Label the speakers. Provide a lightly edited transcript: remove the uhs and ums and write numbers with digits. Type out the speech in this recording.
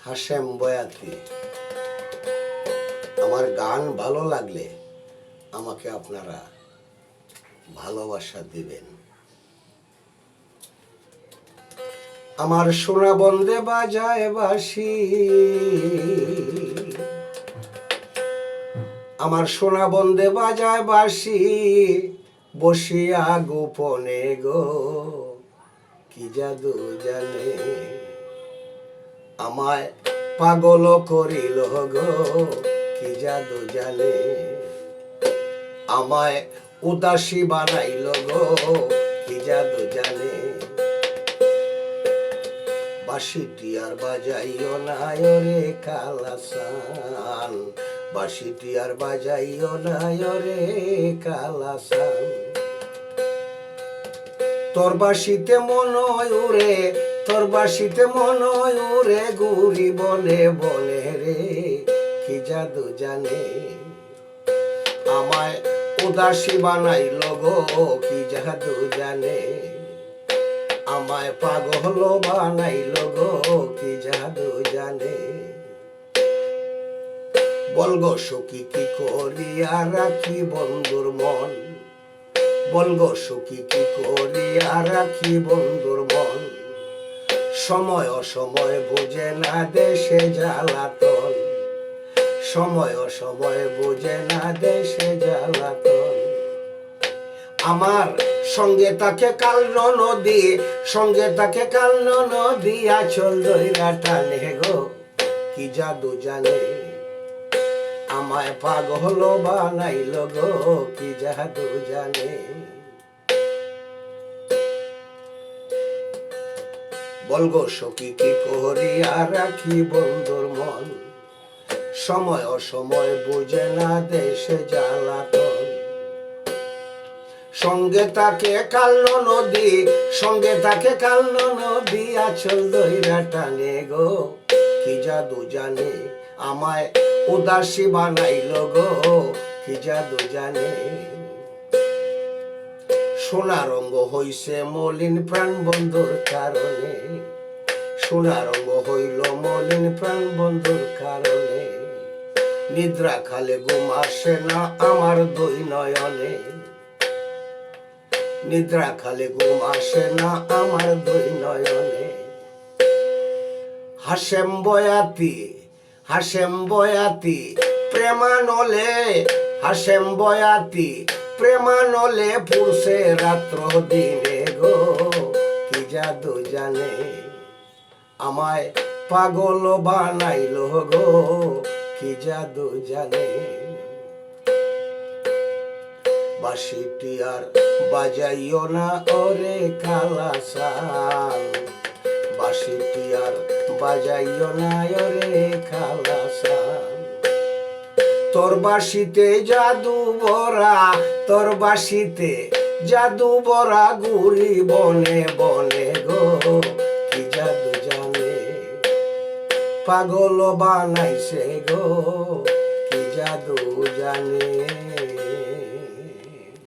Speaker 1: হাশেম বয়াতি। আমার গান ভালো লাগলে আমাকে আপনারা ভালোবাসা দিবেন। আমার সোনা বন্দে বাজায় বাঁশি, আমার সোনা বন্দে বাজায় বাঁশি, বসিয়া গোপনে গো কি জাদু জানে, আমায় পাগল করিল গো কি জাদু জানে, আমায় উদাসী বানাইল গো কি জাদু জানে। বাঁশিটি আর বাজাইও না রে কালাসান, বাঁশিটি আর বাজাইও না রে কালাসান। তোর বাঁশিতে মন উড়ে, তোর বাঁশিতে মন উড়ে ঘুরি বনে বনে রে কি জাদু জানে, আমায় উদাসী বানাইল গো কি জাদু জানে, আমায় পাগল বানাইল গো কি জাদু জানে। বলগো সখী কি করিয়া রাখি বন্ধুর মন, বলগো সখী কি করিয়া রাখি বন্ধুর মন, সময় অসময় বুঝে না দেশে জ্বালাতন, সময় অসময় বুঝে না দেশে জ্বালাতন। আমার সঙ্গে তাকে কাল নদী, সঙ্গে তাকে কাল নদী, আচল দইরা টানে গো কি জাদু জানে, আমায় পাগল বানাইল গো কি জাদু জানে। বলগো সখী কি করিয়া রাখি বন্ধুর মন, সময় অসময় বুঝে না দেশে জ্বালাতন, সঙ্গে তাকে কাল নদী, সঙ্গে তাকে কাল নদী, আচল দইরা টানে গো কি জাদু জানে, আমায় উদাসী বানাইল গো কি জাদু জানে। সোনা রঙ্গ হইছে মলিন প্রাণ বন্ধুর কারণে, সোনা রঙ্গ হইল মলিন প্রাণ বন্ধুর কারণে, নিদ্রা খালে ঘুম আসে না আমার দুই নয়নে, নিদ্রা খালে ঘুম আসে না আমার দুই নয়নে। হাশেম বয়াতি, হাশেম বয়াতি প্রেমানলে, হাশেম বয়াতি প্রেমানলে পুরুষে রাত্র দিনে গো কি জাদু জানে, আমায় পাগল বানাইল গো কি জাদু জানে। বাঁশিটি আর বাজাইও না ওরে কালাসান, বাঁশিটি আর বাজাইও না ওরে কালাসান। তোর বাঁশিতে জাদু ভরা, তোর বাঁশিতে জাদু ভরা ঘুরি বনে বনে গো কি জাদু জানে, পাগল বানাইছে গো কি জাদু জানে।